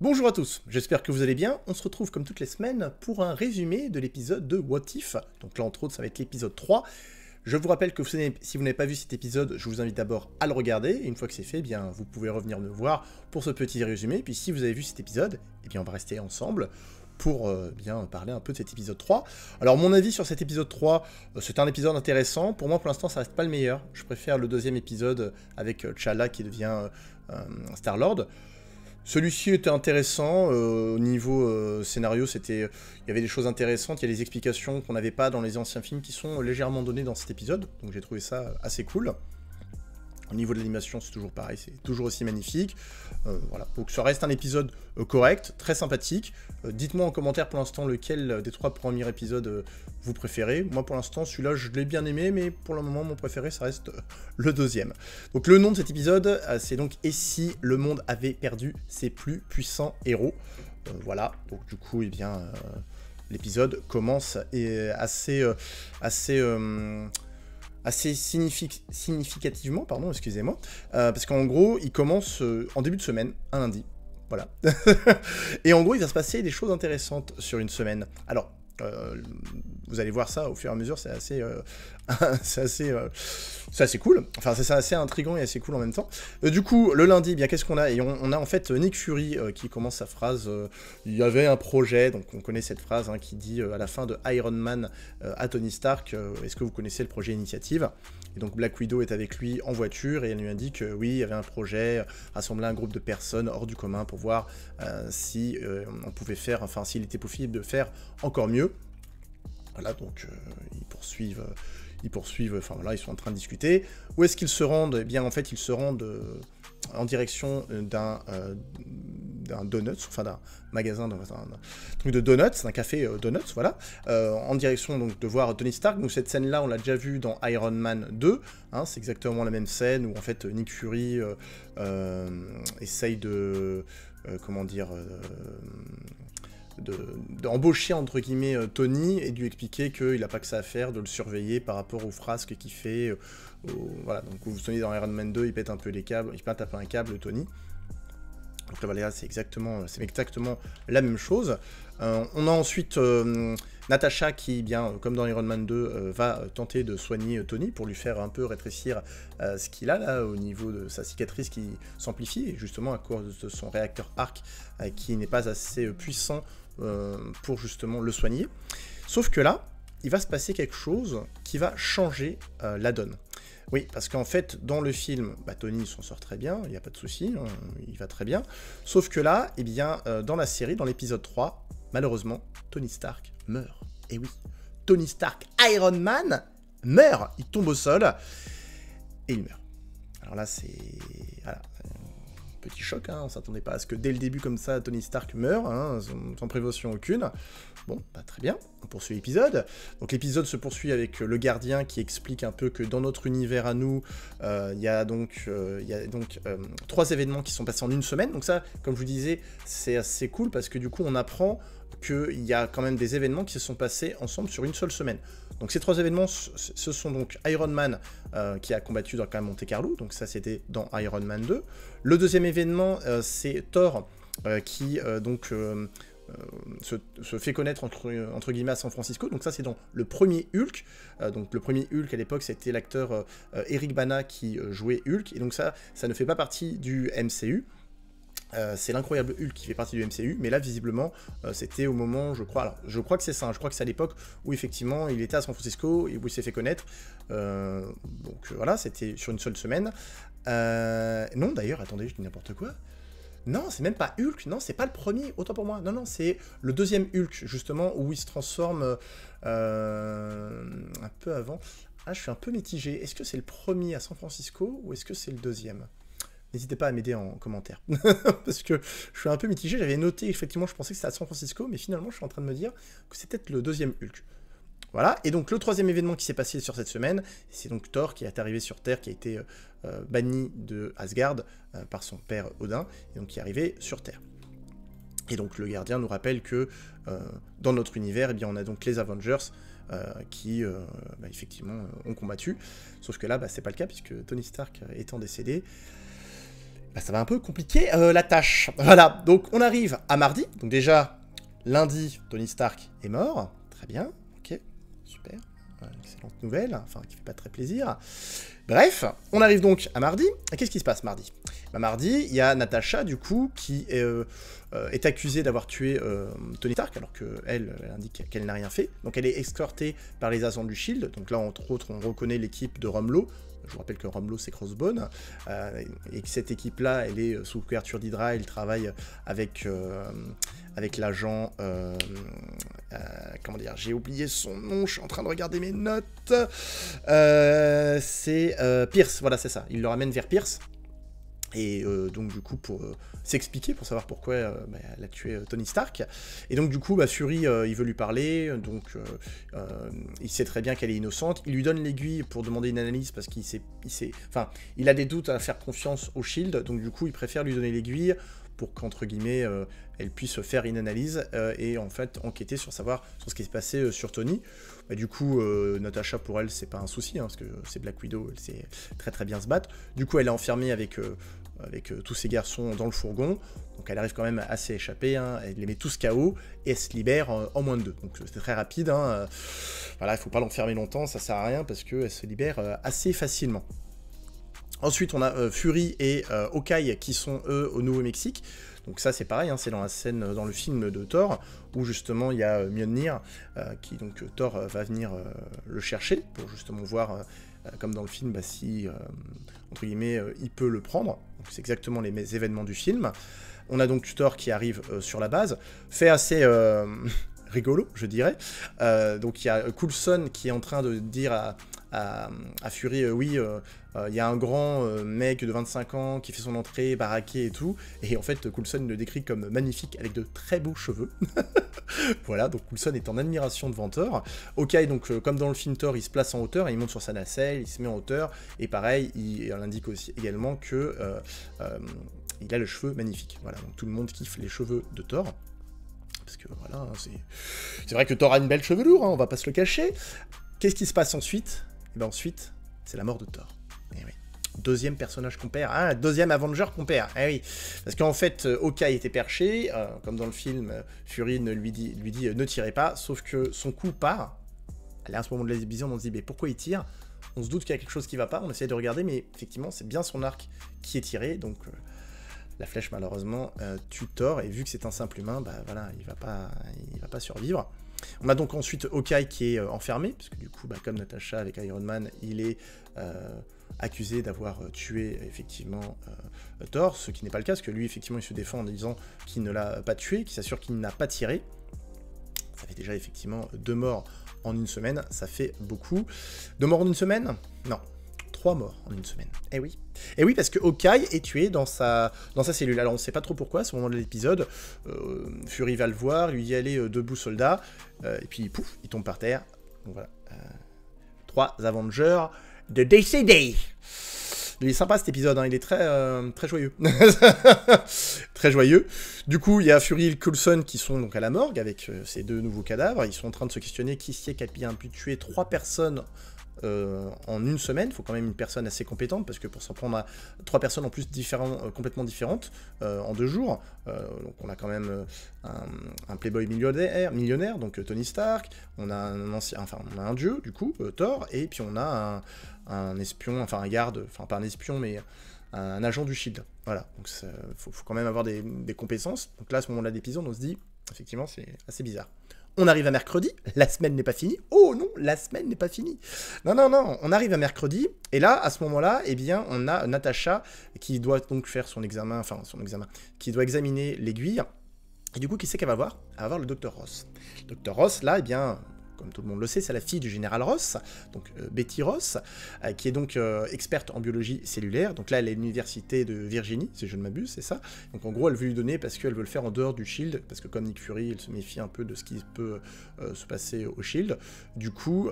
Bonjour à tous, j'espère que vous allez bien. On se retrouve comme toutes les semaines pour un résumé de l'épisode de What If. Donc là, entre autres, ça va être l'épisode 3. Je vous rappelle que si vous n'avez pas vu cet épisode, je vous invite d'abord à le regarder. Et une fois que c'est fait, eh bien, vous pouvez revenir me voir pour ce petit résumé. Puis si vous avez vu cet épisode, eh bien, on va rester ensemble pour bien parler un peu de cet épisode 3. Alors mon avis sur cet épisode 3, c'est un épisode intéressant. Pour moi, pour l'instant, ça reste pas le meilleur. Je préfère le deuxième épisode avec T'Challa qui devient Star-Lord. Celui-ci était intéressant, au niveau scénario, il y avait des choses intéressantes, il y a des explications qu'on n'avait pas dans les anciens films qui sont légèrement données dans cet épisode, donc j'ai trouvé ça assez cool. Au niveau de l'animation, c'est toujours pareil, c'est toujours aussi magnifique. Voilà. Donc ça reste un épisode correct, très sympathique. Dites-moi en commentaire pour l'instant lequel des 3 premiers épisodes vous préférez. Moi pour l'instant, celui-là je l'ai bien aimé, mais pour le moment mon préféré ça reste le deuxième. Donc le nom de cet épisode, c'est donc « Et si le monde avait perdu ses plus puissants héros ?» Voilà, donc du coup, eh bien, l'épisode commence assez significativement, pardon, excusez-moi, parce qu'en gros, il commence en début de semaine, un lundi, voilà. Et en gros, il va se passer des choses intéressantes sur une semaine. Alors, vous allez voir ça au fur et à mesure, c'est assez cool. Enfin, c'est assez intriguant et assez cool en même temps. Du coup, le lundi, bien qu'est-ce qu'on a? Et on a en fait Nick Fury qui commence sa phrase. Il y avait un projet, donc on connaît cette phrase qui dit à la fin de Iron Man à Tony Stark, est-ce que vous connaissez le projet Initiative? Et donc Black Widow est avec lui en voiture et elle lui indique que oui, il y avait un projet, rassembler un groupe de personnes hors du commun pour voir si on pouvait faire, enfin s'il était possible de faire encore mieux. Voilà, donc ils poursuivent, enfin voilà, ils sont en train de discuter. Où est-ce qu'ils se rendent? Eh bien, en fait, ils se rendent en direction d'un donuts, enfin d'un magasin, d'un truc de donuts, d'un café donuts, voilà, en direction donc de voir Tony Stark. Donc cette scène-là, on l'a déjà vue dans Iron Man 2, c'est exactement la même scène où en fait Nick Fury essaye de, comment dire, d'embaucher entre guillemets Tony et de lui expliquer qu'il n'a pas que ça à faire, de le surveiller par rapport aux frasques qu'il fait. Voilà, donc vous vous souvenez dans Iron Man 2, il pète un peu les câbles, il pète un peu un câble, Tony. Donc là, voilà, c'est exactement la même chose. On a ensuite Natasha qui, bien comme dans Iron Man 2, va tenter de soigner Tony pour lui faire un peu rétrécir ce qu'il a là au niveau de sa cicatrice qui s'amplifie, et justement à cause de son réacteur arc qui n'est pas assez puissant pour justement le soigner. Sauf que là, il va se passer quelque chose qui va changer la donne. Oui, parce qu'en fait, dans le film, Tony s'en sort très bien, il n'y a pas de souci, il va très bien. Sauf que là, eh bien, dans la série, dans l'épisode 3, malheureusement, Tony Stark meurt. Et oui, Tony Stark, Iron Man, meurt. Il tombe au sol et il meurt. Alors là, c'est... Voilà. Petit choc, on s'attendait pas à ce que dès le début comme ça Tony Stark meure, sans prévention aucune. Bon, très bien, on poursuit l'épisode. Donc l'épisode se poursuit avec le gardien qui explique un peu que dans notre univers à nous, il y a donc 3 événements qui sont passés en une semaine. Donc ça, comme je vous disais, c'est assez cool parce que du coup on apprend qu'il y a quand même des événements qui se sont passés ensemble sur une seule semaine. Donc ces 3 événements, ce sont donc Iron Man qui a combattu dans quand même Monte Carlo, donc ça c'était dans Iron Man 2. Le deuxième événement, c'est Thor qui se fait connaître entre guillemets à San Francisco, donc ça c'est dans le premier Hulk. Donc le premier Hulk à l'époque c'était l'acteur Eric Bana qui jouait Hulk, et donc ça ne fait pas partie du MCU. C'est l'incroyable Hulk qui fait partie du MCU, mais là visiblement c'était au moment, je crois que c'est ça, je crois que c'est à l'époque où effectivement il était à San Francisco et où il s'est fait connaître. Donc voilà, c'était sur une seule semaine. Non d'ailleurs, attendez, je dis n'importe quoi. Non, c'est même pas Hulk, non, c'est pas le premier, autant pour moi. Non, c'est le deuxième Hulk, justement, où il se transforme un peu avant. Ah, je suis un peu mitigé. Est-ce que c'est le premier à San Francisco ou est-ce que c'est le deuxième? N'hésitez pas à m'aider en commentaire. Parce que je suis un peu mitigé. J'avais noté, effectivement, je pensais que c'était à San Francisco, mais finalement, je suis en train de me dire que c'est peut-être le deuxième Hulk. Voilà, et donc le troisième événement qui s'est passé sur cette semaine, c'est donc Thor qui est arrivé sur Terre, qui a été banni de Asgard par son père Odin, et donc qui est arrivé sur Terre. Et donc le gardien nous rappelle que dans notre univers, eh bien, on a donc les Avengers qui effectivement ont combattu, sauf que là c'est pas le cas puisque Tony Stark étant décédé, bah, ça va un peu compliquer la tâche. Voilà, donc on arrive à mardi. Donc déjà, lundi, Tony Stark est mort. Très bien, ok, super. Excellente nouvelle, enfin qui fait pas très plaisir. Bref, on arrive donc à mardi. Et qu'est-ce qui se passe mardi? Bah, mardi, il y a Natasha, du coup, qui est accusée d'avoir tué Tony Stark, alors qu'elle indique qu'elle n'a rien fait. Donc elle est escortée par les agents du SHIELD. Donc là, entre autres, on reconnaît l'équipe de Rumlow. Je vous rappelle que Rumlow, c'est Crossbone. Et que cette équipe-là, elle est sous couverture d'Hydra. Elle travaille avec l'agent... comment dire? J'ai oublié son nom, je suis en train de regarder mes notes. C'est Pierce, voilà, c'est ça. Il le ramène vers Pierce. Et donc du coup pour s'expliquer, pour savoir pourquoi elle a tué Tony Stark. Et donc du coup Fury il veut lui parler, donc il sait très bien qu'elle est innocente. Il lui donne l'aiguille pour demander une analyse parce il a des doutes à faire confiance au SHIELD, donc du coup il préfère lui donner l'aiguille pour qu'entre guillemets elle puisse faire une analyse et en fait enquêter sur ce qui s'est passé sur Tony. Du coup, Natasha, pour elle, c'est pas un souci, hein, parce que c'est Black Widow, elle sait très très bien se battre. Du coup, elle est enfermée avec tous ces garçons dans le fourgon, donc elle arrive quand même à s'échapper, hein, elle les met tous KO, et elle se libère en moins de 2. Donc c'est très rapide, hein, voilà, il faut pas l'enfermer longtemps, ça sert à rien, parce qu'elle se libère assez facilement. Ensuite, on a Fury et Hawkeye qui sont, eux, au Nouveau-Mexique. Donc ça, c'est pareil, hein, c'est dans la scène, dans le film de Thor, où justement, il y a Mjolnir, donc Thor va venir le chercher, pour justement voir, comme dans le film, si, entre guillemets, il peut le prendre. Donc c'est exactement les événements du film. On a donc Thor qui arrive sur la base, fait assez... rigolo, je dirais. Donc il y a Coulson qui est en train de dire à Fury, oui, il y a un grand mec de 25 ans qui fait son entrée, baraqué et tout, et en fait Coulson le décrit comme magnifique avec de très beaux cheveux. Voilà, donc Coulson est en admiration devant Thor. Hawkeye, donc comme dans le film Thor, il se place en hauteur, il monte sur sa nacelle, il se met en hauteur, et pareil, il indique aussi également que il a le cheveu magnifique. Voilà, donc tout le monde kiffe les cheveux de Thor. Parce que voilà, c'est vrai que Thor a une belle chevelure, hein, on va pas se le cacher. Qu'est-ce qui se passe ensuite? Et bien ensuite, c'est la mort de Thor. Et oui. Deuxième personnage qu'on perd, hein, deuxième Avenger qu'on perd. Eh oui. Parce qu'en fait, Hawkeye était perché, comme dans le film, Fury lui dit ne tirez pas, sauf que son coup part. Là, à ce moment de l'exhibition, on se dit mais pourquoi il tire? On se doute qu'il y a quelque chose qui va pas, on essaie de regarder, mais effectivement, c'est bien son arc qui est tiré, donc... la flèche, malheureusement, tue Thor, et vu que c'est un simple humain, bah voilà, il va pas survivre. On a donc ensuite Hawkeye qui est enfermé, parce que du coup, comme Natasha avec Iron Man, il est accusé d'avoir tué, effectivement, Thor, ce qui n'est pas le cas, parce que lui, effectivement, il se défend en disant qu'il ne l'a pas tué, qu'il s'assure qu'il n'a pas tiré. Ça fait déjà, effectivement, 2 morts en une semaine, ça fait beaucoup. 2 morts en une semaine? Non. 3 morts en une semaine. Eh oui. Et oui, parce que Hawkeye est tué dans sa cellule. Alors on ne sait pas trop pourquoi, à ce moment de l'épisode. Fury va le voir, lui dit allez, debout soldat, et puis pouf, il tombe par terre. Donc voilà. 3 Avengers de décédés. Il est sympa cet épisode, hein, il est très joyeux. Très joyeux. Du coup, il y a Fury et Coulson qui sont donc à la morgue avec ces 2 nouveaux cadavres. Ils sont en train de se questionner qui c'est qui a bien pu tuer 3 personnes en une semaine. Il faut quand même une personne assez compétente, parce que pour s'en prendre à 3 personnes en plus complètement différentes en 2 jours, donc on a quand même un playboy millionnaire, donc Tony Stark, on a on a un dieu, du coup, Thor, et puis on a un espion, enfin un garde, enfin pas un espion, mais un agent du SHIELD. Voilà, donc faut quand même avoir des compétences. Donc là, à ce moment-là d'épisode, on se dit, effectivement, c'est assez bizarre. On arrive à mercredi, la semaine n'est pas finie. Oh non, la semaine n'est pas finie. Non, on arrive à mercredi, et là, à ce moment-là, eh bien, on a Natasha qui doit donc faire son examen, qui doit examiner l'aiguille. Et du coup, qui c'est qu'elle va voir? Elle va voir le Dr Ross. Le Dr Ross, là, eh bien... comme tout le monde le sait, c'est la fille du général Ross, donc Betty Ross, qui est donc experte en biologie cellulaire. Donc là, elle est à l'université de Virginie, si je ne m'abuse, c'est ça. Donc en gros, elle veut lui donner parce qu'elle veut le faire en dehors du SHIELD, parce que comme Nick Fury, il se méfie un peu de ce qui peut se passer au SHIELD. Du coup,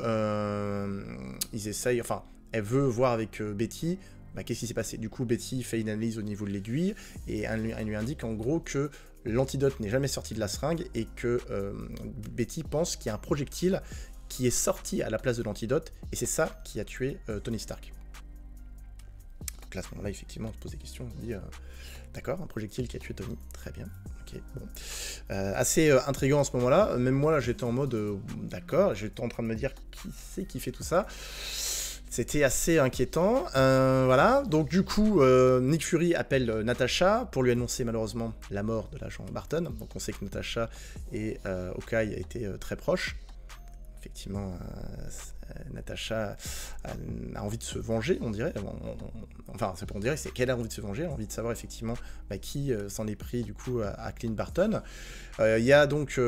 ils essayent, enfin, elle veut voir avec Betty, qu'est-ce qui s'est passé. Du coup, Betty fait une analyse au niveau de l'aiguille, et elle lui indique en gros que l'antidote n'est jamais sorti de la seringue, et que Betty pense qu'il y a un projectile qui est sorti à la place de l'antidote, et c'est ça qui a tué Tony Stark. Donc là, à ce moment-là, effectivement, on se pose des questions, on se dit, d'accord, un projectile qui a tué Tony, très bien, ok, bon. Assez intriguant à ce moment-là, même moi, là, j'étais en mode, d'accord, j'étais en train de me dire, qui c'est qui fait tout ça? C'était assez inquiétant, voilà. Donc du coup, Nick Fury appelle Natasha pour lui annoncer malheureusement la mort de l'agent Barton. Donc on sait que Natasha et Hawkeye a été très proches. Effectivement, Natasha a envie de se venger, on dirait. Enfin, c'est pas on dirait, c'est qu'elle a envie de se venger, elle a envie de savoir effectivement qui s'en est pris du coup à Clint Barton. Il y a donc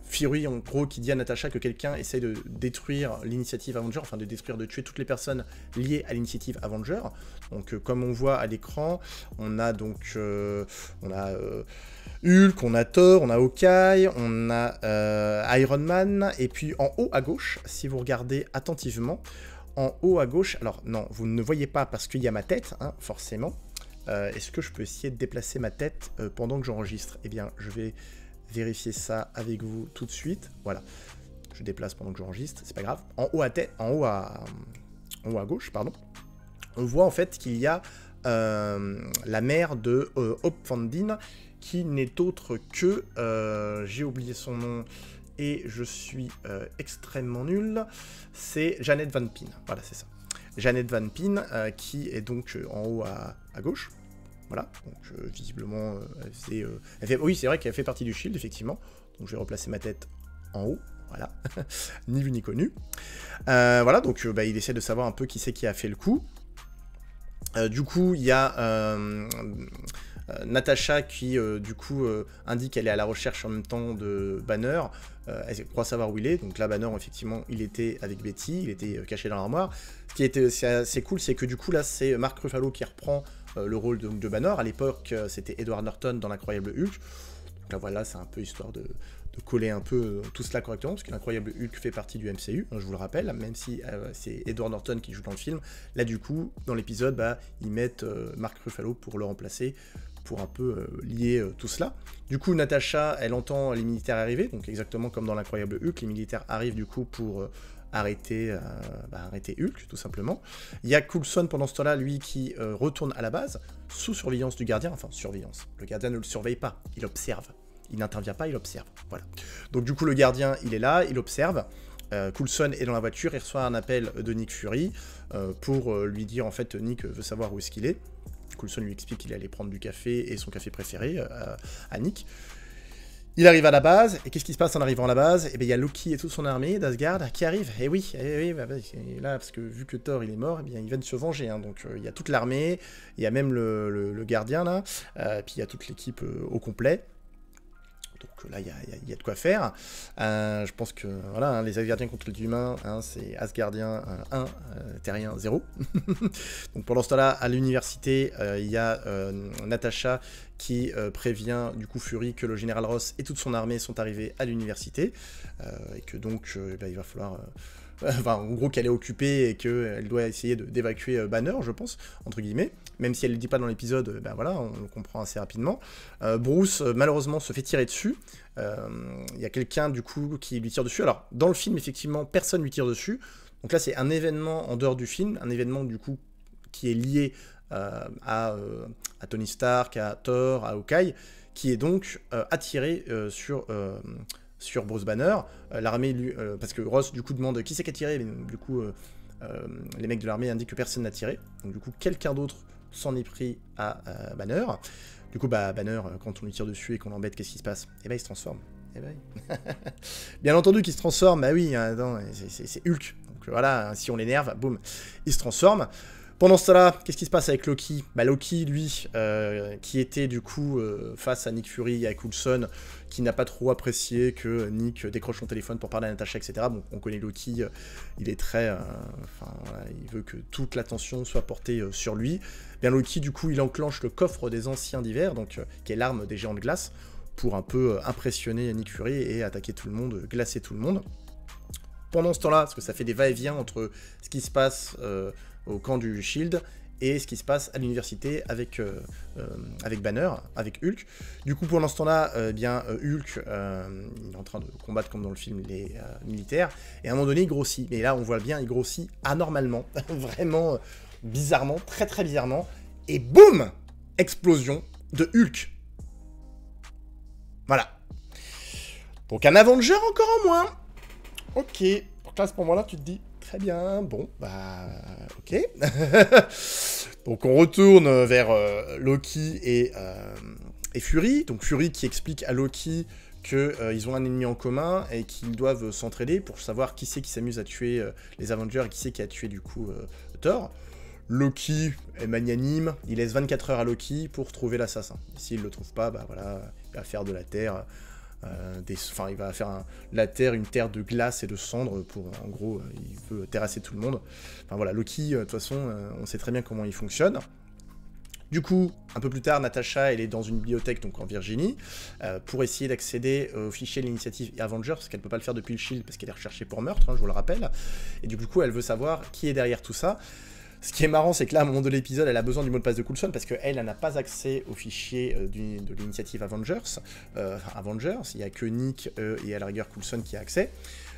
Fury, en gros, qui dit à Natasha que quelqu'un essaye de détruire l'initiative Avenger, enfin de tuer toutes les personnes liées à l'initiative Avenger. Donc, comme on voit à l'écran, on a donc Hulk, on a Thor, on a Hawkeye, on a Iron Man, et puis en haut à gauche, si vous regardez attentivement, en haut à gauche, alors non, vous ne voyez pas parce qu'il y a ma tête, hein, forcément. Est-ce que je peux essayer de déplacer ma tête pendant que j'enregistre? Eh bien, je vais vérifier ça avec vous tout de suite. Voilà, je déplace pendant que j'enregistre, c'est pas grave. En haut à gauche, pardon, on voit en fait qu'il y a la mère de Hope Van Dyne, qui n'est autre que, j'ai oublié son nom et je suis extrêmement nul, c'est Janet Van Pine, voilà c'est ça. Janet Van Pine, qui est donc en haut à gauche. Voilà, donc visiblement, oui, c'est vrai qu'elle fait partie du Shield, effectivement. Donc je vais replacer ma tête en haut, voilà, ni vu ni connu. Voilà, donc il essaie de savoir un peu qui c'est qui a fait le coup. Du coup, il y a Natasha qui, du coup, indique qu'elle est à la recherche en même temps de Banner. Elle croit savoir où il est. Donc là, Banner, effectivement, il était avec Betty, il était caché dans l'armoire. Ce qui était assez cool, c'est que du coup, là, c'est Mark Ruffalo qui reprend le rôle de Banner. À l'époque, c'était Edward Norton dans l'Incroyable Hulk. Donc là, voilà, c'est un peu histoire de coller un peu tout cela correctement, parce que l'Incroyable Hulk fait partie du MCU, hein, je vous le rappelle, même si c'est Edward Norton qui joue dans le film. Là, du coup, dans l'épisode, ils mettent Mark Ruffalo pour le remplacer, pour un peu lier tout cela. Du coup, Natasha, elle entend les militaires arriver, donc exactement comme dans l'Incroyable Hulk, les militaires arrivent du coup pour arrêter Hulk, tout simplement. Il y a Coulson pendant ce temps-là, lui, qui retourne à la base, sous surveillance du gardien, enfin surveillance. Le gardien ne le surveille pas, il observe. Il n'intervient pas, il observe. Voilà. Donc du coup, le gardien, il est là, il observe. Coulson est dans la voiture, il reçoit un appel de Nick Fury pour lui dire, en fait, Nick veut savoir où est-ce qu'il est. Coulson lui explique qu'il allait prendre du café et son café préféré à Nick. Il arrive à la base, et qu'est-ce qui se passe en arrivant à la base? Eh bien, il y a Loki et toute son armée d'Asgard qui arrivent. Et oui, là, parce que vu que Thor il est mort, eh bien, il vient de se venger. Hein, donc, il y a toute l'armée, il y a même le gardien, là, puis il y a toute l'équipe au complet. Donc là, il y a de quoi faire. Je pense que voilà, hein, les Asgardiens contre les humains, hein, c'est Asgardien 1, Terrien 0. Donc pendant ce temps-là, à l'université, il y a Natasha qui prévient du coup Fury que le général Ross et toute son armée sont arrivés à l'université. Et que donc, il va falloir... Enfin, en gros, qu'elle est occupée et qu'elle doit essayer d'évacuer Banner, je pense, entre guillemets. Même si elle ne le dit pas dans l'épisode, voilà, on le comprend assez rapidement. Bruce, malheureusement, se fait tirer dessus. Il y a quelqu'un, du coup, qui lui tire dessus. Alors, dans le film, effectivement, personne lui tire dessus. Donc là, c'est un événement en dehors du film, un événement, du coup, qui est lié à Tony Stark, à Thor, à Hawkeye, qui est donc attiré sur Bruce Banner. L'armée, parce que Ross, du coup, demande qui c'est qui a tiré, mais du coup, les mecs de l'armée indiquent que personne n'a tiré. Donc, du coup, quelqu'un d'autre s'en est pris à Banner. Du coup, Banner, quand on lui tire dessus et qu'on l'embête, qu'est-ce qui se passe? Eh ben, il se transforme. Eh ben, bien entendu qu'il se transforme, bah oui, c'est Hulk. Donc voilà, si on l'énerve, boum, il se transforme. Pendant ce temps-là, qu'est-ce qui se passe avec Loki? Loki, lui, qui était du coup face à Nick Fury et à Coulson, qui n'a pas trop apprécié que Nick décroche son téléphone pour parler à Natasha, etc. Bon, on connaît Loki, il est très... voilà, il veut que toute l'attention soit portée sur lui. Bien Loki, du coup, il enclenche le coffre des anciens d'hiver, donc qui est l'arme des géants de glace, pour un peu impressionner Nick Fury et attaquer tout le monde, glacer tout le monde. Pendant ce temps-là, parce que ça fait des va-et-vient entre ce qui se passe au camp du Shield et ce qui se passe à l'université avec Banner, avec Hulk. Du coup, pendant ce temps-là, Hulk, il est en train de combattre comme dans le film les militaires, et à un moment donné, il grossit. Mais là, on voit bien, il grossit anormalement. Vraiment, bizarrement, très très bizarrement, et boum, explosion de Hulk. Voilà. Donc un Avenger encore en moins. Ok. Donc là, à ce moment-là, tu te dis, très bien, bon, bah, ok. Donc on retourne vers Loki et Fury. Donc Fury qui explique à Loki qu'ils ont un ennemi en commun et qu'ils doivent s'entraider pour savoir qui c'est qui s'amuse à tuer les Avengers et qui c'est qui a tué du coup Thor. Loki est magnanime, il laisse 24 heures à Loki pour trouver l'assassin. S'il le trouve pas, bah voilà, il va faire de la Terre, il va faire la Terre une terre de glace et de cendres pour, en gros, il veut terrasser tout le monde. Enfin voilà, Loki, de toute façon, on sait très bien comment il fonctionne. Du coup, un peu plus tard, Natasha, elle est dans une bibliothèque, donc en Virginie, pour essayer d'accéder au fichier de l'initiative Avengers, parce qu'elle ne peut pas le faire depuis le Shield, parce qu'elle est recherchée pour meurtre, hein, je vous le rappelle. Et du coup, elle veut savoir qui est derrière tout ça. Ce qui est marrant, c'est que là, à un moment de l'épisode, elle a besoin du mot de passe de Coulson, parce qu'elle n'a pas accès au fichier de l'initiative Avengers. Il n'y a que Nick et à la rigueur Coulson qui a accès.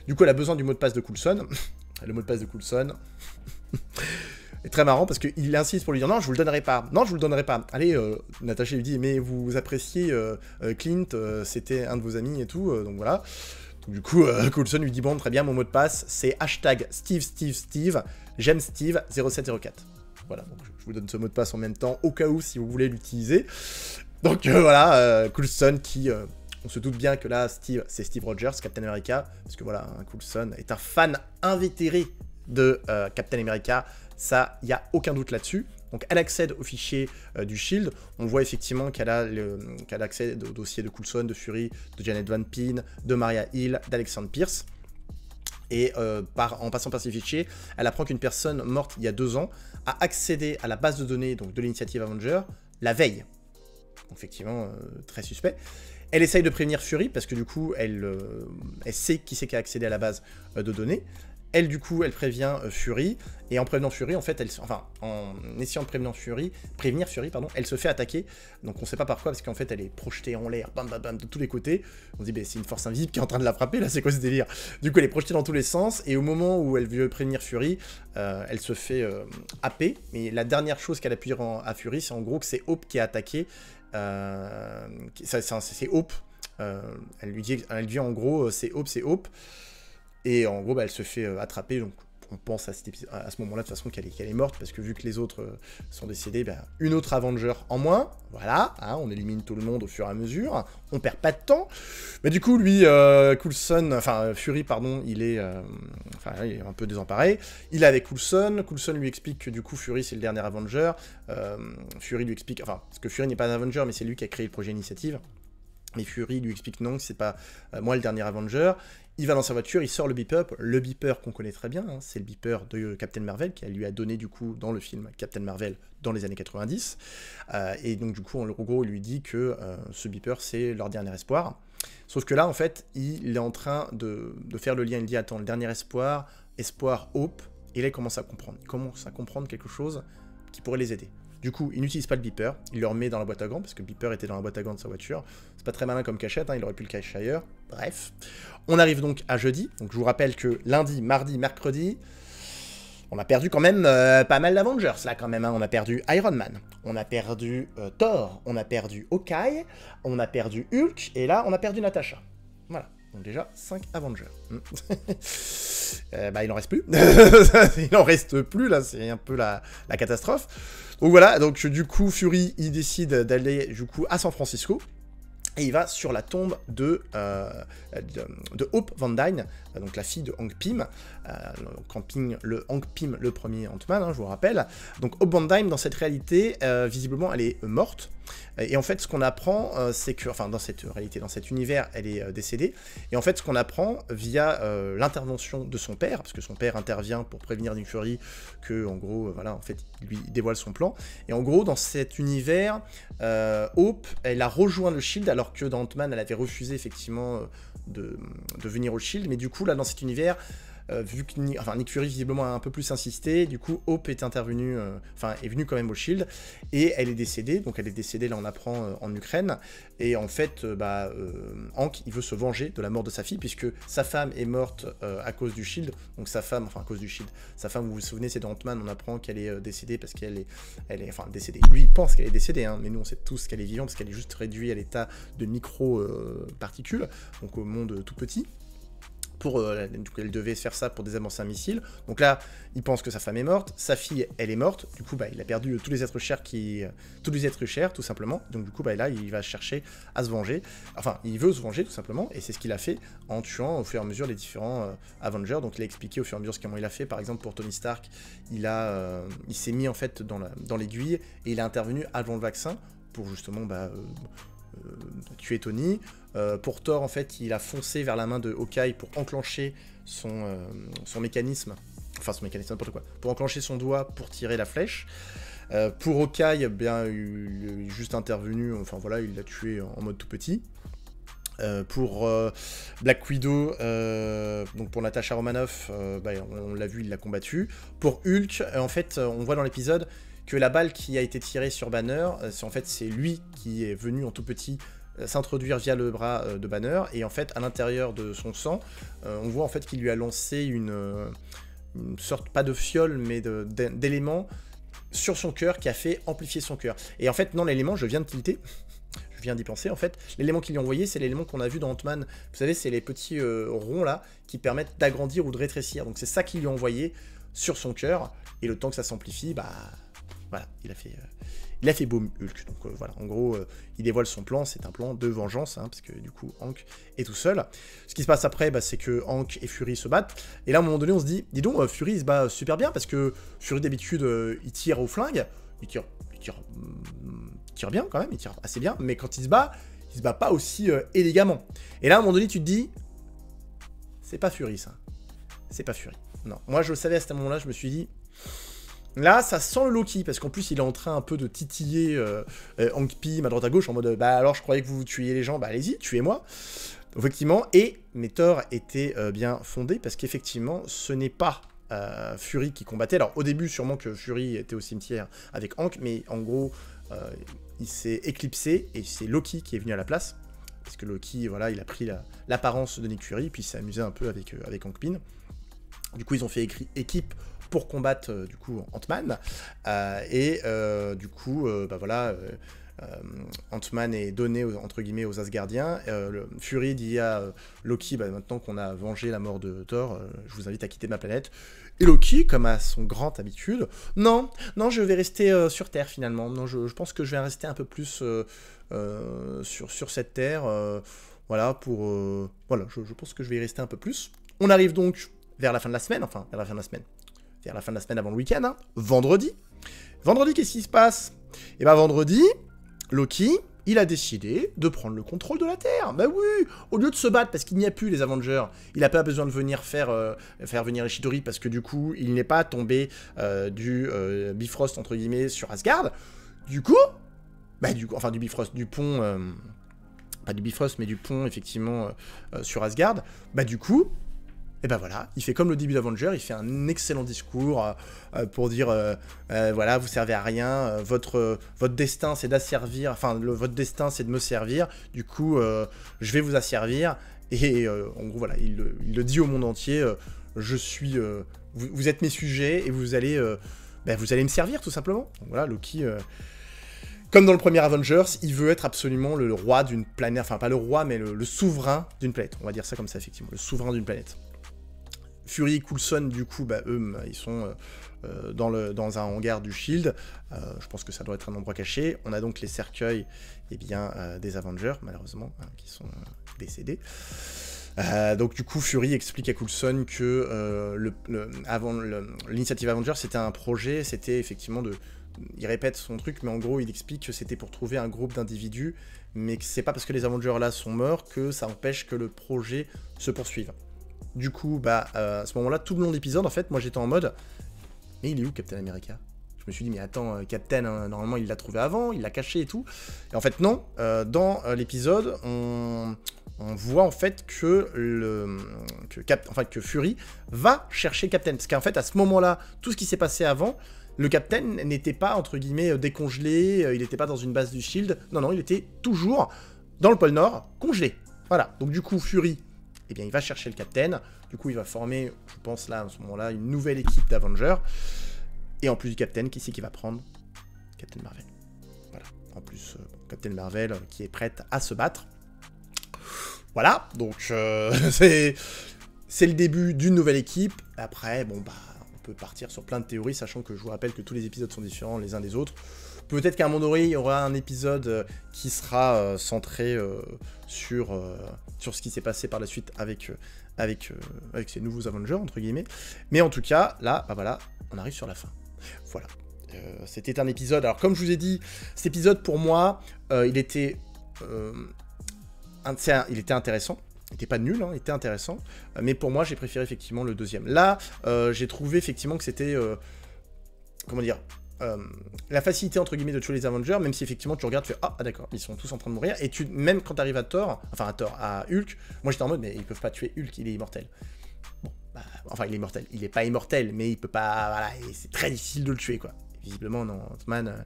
Du coup, elle a besoin du mot de passe de Coulson. Le mot de passe de Coulson... est très marrant parce qu'il insiste pour lui dire non, je vous le donnerai pas. Non, je vous le donnerai pas. Allez, Natasha lui dit mais vous appréciez Clint, c'était un de vos amis et tout, donc voilà. Donc, du coup, Coulson lui dit bon, très bien, mon mot de passe c'est #SteveSteveSteve, j'aime Steve 0704. Voilà, donc je vous donne ce mot de passe en même temps au cas où si vous voulez l'utiliser. Donc voilà, Coulson qui on se doute bien que là, Steve, c'est Steve Rogers, Captain America, parce que voilà, Coulson est un fan invétéré de Captain America. Ça, il n'y a aucun doute là-dessus. Donc, elle accède au fichier du Shield. On voit effectivement qu'elle a accès au dossier de Coulson, de Fury, de Janet Van Pine, de Maria Hill, d'Alexandre Pierce. Et en passant par ces fichiers, elle apprend qu'une personne morte il y a 2 ans a accédé à la base de données donc, de l'initiative Avenger la veille. Donc, effectivement, très suspect. Elle essaye de prévenir Fury parce que du coup, elle sait qui c'est qui a accédé à la base de données. Elle, du coup, elle prévient Fury, et en prévenant Fury, en fait, en essayant de prévenir Fury, elle se fait attaquer. Donc on sait pas par quoi, parce qu'en fait, elle est projetée en l'air, bam, bam, bam, de tous les côtés. On se dit, bah, c'est une force invisible qui est en train de la frapper, là, c'est quoi ce délire? Du coup, elle est projetée dans tous les sens, et au moment où elle veut prévenir Fury, elle se fait happer. Mais la dernière chose qu'elle a pu dire à Fury, c'est en gros que c'est Hope qui a attaqué. C'est Hope. Elle lui dit en gros, c'est Hope. Et en gros, bah, elle se fait attraper, donc on pense à ce moment-là de toute façon qu'elle est morte, parce que vu que les autres sont décédés, bah, une autre Avenger en moins, voilà, hein, on élimine tout le monde au fur et à mesure, on perd pas de temps. Mais du coup, lui, Fury, pardon, il est un peu désemparé, il est avec Coulson lui explique que du coup, Fury c'est le dernier Avenger, Fury lui explique, parce que Fury n'est pas un Avenger, mais c'est lui qui a créé le projet Initiative, mais Fury lui explique non, que c'est pas moi le dernier Avenger. Il va dans sa voiture, il sort le beeper qu'on connaît très bien, hein, c'est le beeper de Captain Marvel, qu'elle lui a donné du coup dans le film Captain Marvel dans les années 90. Et donc du coup, en gros, il lui dit que ce beeper, c'est leur dernier espoir. Sauf que là, en fait, il est en train de faire le lien, il dit, attends, le dernier espoir, Hope, et là, il commence à comprendre quelque chose qui pourrait les aider. Du coup, il n'utilise pas le beeper, il le remet dans la boîte à gants, parce que le beeper était dans la boîte à gants de sa voiture. C'est pas très malin comme cachette, hein, il aurait pu le cacher ailleurs. Bref. On arrive donc à jeudi. Donc je vous rappelle que lundi, mardi, mercredi, on a perdu quand même pas mal d'Avengers, là quand même. Hein. On a perdu Iron Man, on a perdu Thor, on a perdu Hawkeye, on a perdu Hulk, et là, on a perdu Natasha. Voilà. Donc déjà, 5 Avengers. Il en reste plus. Il en reste plus, là, c'est un peu la catastrophe. Donc voilà, donc du coup, Fury, il décide d'aller du coup à San Francisco. Et il va sur la tombe de Hope Van Dyne, donc la fille de Hank Pym, Hank Pym, le premier Ant-Man, hein, je vous rappelle. Donc Hope Van Dyne, dans cette réalité, visiblement, elle est morte. Et en fait, ce qu'on apprend, c'est que, dans cette réalité, dans cet univers, elle est décédée. Et en fait, ce qu'on apprend via l'intervention de son père, parce que son père intervient pour prévenir Nick Fury que, en gros, voilà, en fait, il lui dévoile son plan. Et en gros, dans cet univers, Hope, elle a rejoint le Shield, alors que dans Ant-Man, elle avait refusé effectivement de venir au Shield. Mais du coup, là, dans cet univers, vu que Nick Fury visiblement a un peu plus insisté, du coup Hope est intervenue, est venue quand même au Shield, et elle est décédée, donc elle est décédée, là on apprend, en Ukraine, et en fait, Hank, il veut se venger de la mort de sa fille, puisque sa femme est morte à cause du Shield, donc sa femme, à cause du Shield, sa femme, vous vous souvenez, c'est dans Ant-Man, on apprend qu'elle est décédée parce qu'elle est, décédée, lui il pense qu'elle est décédée, hein, mais nous on sait tous qu'elle est vivante, parce qu'elle est juste réduite à l'état de micro-particules, donc au monde tout petit. Elle devait faire ça pour désamorcer un missile. Donc là, il pense que sa femme est morte, sa fille, elle est morte. Du coup, il a perdu tous les êtres chers, tout simplement. Donc du coup, là, il va chercher à se venger. Enfin, il veut se venger, tout simplement. Et c'est ce qu'il a fait en tuant au fur et à mesure les différents Avengers. Donc il a expliqué au fur et à mesure comment il a fait. Par exemple, pour Tony Stark, il s'est mis en fait dans l'aiguille et il a intervenu avant le vaccin pour justement tuer Tony. Pour Thor, en fait, il a foncé vers la main de Hawkeye pour enclencher son mécanisme. Enfin, son mécanisme, n'importe quoi. Pour enclencher son doigt pour tirer la flèche. Pour Hawkeye, il est juste intervenu, il l'a tué en mode tout petit. Pour Black Widow, donc pour Natasha Romanoff, on l'a vu, il l'a combattu. Pour Hulk, en fait, on voit dans l'épisode que la balle qui a été tirée sur Banner, c'est lui qui est venu en tout petit s'introduire via le bras de Banner, et en fait à l'intérieur de son sang, on voit en fait qu'il lui a lancé une sorte, pas de fiole, mais d'élément sur son cœur qui a fait amplifier son cœur. Et en fait non, l'élément, je viens de tilter, je viens d'y penser, en fait, l'élément qu'il lui a envoyé, c'est l'élément qu'on a vu dans Ant-Man, vous savez, c'est les petits ronds là, qui permettent d'agrandir ou de rétrécir, donc c'est ça qu'il lui a envoyé sur son cœur, et le temps que ça s'amplifie, voilà, il a fait boom Hulk. Donc voilà, en gros, il dévoile son plan, c'est un plan de vengeance, hein, parce que du coup, Hank est tout seul. Ce qui se passe après, c'est que Hank et Fury se battent, et là, à un moment donné, on se dit, dis donc, Fury, il se bat super bien, parce que Fury, d'habitude, il tire au flingue, il tire bien, quand même, il tire assez bien, mais quand il se bat pas aussi élégamment. Et là, à un moment donné, tu te dis, c'est pas Fury, ça. C'est pas Fury. Non, moi, je le savais à ce moment-là, je me suis dit... Là, ça sent le Loki, parce qu'en plus, il est en train un peu de titiller Hank Pym à droite à gauche, en mode, alors je croyais que vous tuiez les gens, allez-y, tuez-moi. Effectivement, et mes torts étaient bien fondés, parce qu'effectivement, ce n'est pas Fury qui combattait. Alors, au début, sûrement que Fury était au cimetière avec Hank, mais en gros, il s'est éclipsé, et c'est Loki qui est venu à la place, parce que Loki, voilà, il a pris l'apparence de Nick Fury, puis il s'est amusé un peu avec Hank Pym. Du coup, ils ont fait équipe pour combattre du coup Ant-Man, du coup Ant-Man est donné entre guillemets aux Asgardiens. Fury dit à Loki, maintenant qu'on a vengé la mort de Thor, je vous invite à quitter ma planète. Et Loki, comme à son grande habitude, non, je vais rester sur Terre finalement. Non, je pense que je vais rester un peu plus sur cette Terre. Je pense que je vais y rester un peu plus. On arrive donc vers la fin de la semaine, vers la fin de la semaine avant le week-end, hein, vendredi. Vendredi, qu'est-ce qui se passe? Et vendredi, Loki, il a décidé de prendre le contrôle de la Terre. Oui, au lieu de se battre parce qu'il n'y a plus les Avengers, il n'a pas besoin de venir faire venir Ishidori parce que du coup, il n'est pas tombé du Bifrost, entre guillemets, sur Asgard. Du pont, pas du Bifrost, mais du pont, effectivement, sur Asgard. Du coup... Et voilà, il fait comme le début d'Avenger, il fait un excellent discours pour dire voilà, vous servez à rien, votre destin c'est d'asservir, votre destin c'est de me servir, du coup je vais vous asservir, et en gros voilà, il le dit au monde entier, je suis, vous êtes mes sujets et vous allez me servir tout simplement. Donc voilà, Loki... Comme dans le premier Avengers, il veut être absolument le roi d'une planète, enfin pas le roi, mais le souverain d'une planète, on va dire ça comme ça effectivement, le souverain d'une planète. Fury et Coulson, du coup, eux, ils sont dans un hangar du Shield. Je pense que ça doit être un endroit caché. On a donc les cercueils des Avengers, malheureusement, qui sont décédés. Donc du coup, Fury explique à Coulson que l'initiative Avengers, c'était un projet, c'était effectivement il répète son truc, mais en gros, il explique que c'était pour trouver un groupe d'individus, mais que c'est pas parce que les Avengers là sont morts que ça empêche que le projet se poursuive. Du coup, à ce moment-là, tout le long de l'épisode, en fait, moi j'étais en mode, mais il est où Captain America? Je me suis dit, mais attends, Captain, normalement il l'a trouvé avant, il l'a caché et tout. Et en fait, non, dans l'épisode, on on voit en fait que, que Fury va chercher Captain. Parce qu'en fait, à ce moment-là, tout ce qui s'est passé avant, le Captain n'était pas, entre guillemets, décongelé, il n'était pas dans une base du Shield. Non, non, il était toujours dans le pôle Nord, congelé. Voilà, donc du coup, Fury, eh bien, il va chercher le Captain. Du coup, il va former, je pense là, à ce moment-là, une nouvelle équipe d'Avengers. Et en plus du Captain, qui c'est qui va prendre? Captain Marvel. Voilà, en plus, Captain Marvel qui est prête à se battre. Voilà, donc c'est le début d'une nouvelle équipe. Après, bon, bah, on peut partir sur plein de théories, sachant que je vous rappelle que tous les épisodes sont différents les uns des autres. Peut-être qu'à un moment donné, il y aura un épisode qui sera centré sur ce qui s'est passé par la suite avec ces nouveaux Avengers, entre guillemets. Mais en tout cas, là, bah voilà, on arrive sur la fin. Voilà. C'était un épisode... Alors, comme je vous ai dit, cet épisode, pour moi, il était intéressant. Il n'était pas nul, hein, il était intéressant. Mais pour moi, j'ai préféré effectivement le deuxième. Là, j'ai trouvé effectivement que c'était... comment dire, la facilité entre guillemets de tuer les Avengers, même si effectivement tu regardes, tu fais ah d'accord, ils sont tous en train de mourir, et même quand tu arrives à à Hulk, moi j'étais en mode mais ils peuvent pas tuer Hulk, il est immortel. Bon, bah, enfin il est immortel, il est pas immortel, mais il peut pas, voilà, c'est très difficile de le tuer quoi. Visiblement non, Ant-Man.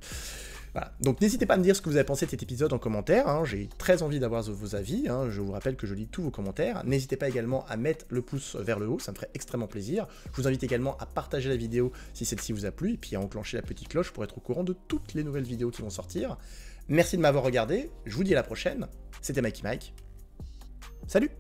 Voilà. Donc n'hésitez pas à me dire ce que vous avez pensé de cet épisode en commentaire, hein. J'ai très envie d'avoir vos avis, hein. Je vous rappelle que je lis tous vos commentaires. N'hésitez pas également à mettre le pouce vers le haut, ça me ferait extrêmement plaisir. Je vous invite également à partager la vidéo si celle-ci vous a plu, et puis à enclencher la petite cloche pour être au courant de toutes les nouvelles vidéos qui vont sortir. Merci de m'avoir regardé, je vous dis à la prochaine, c'était Mikey Mike, salut!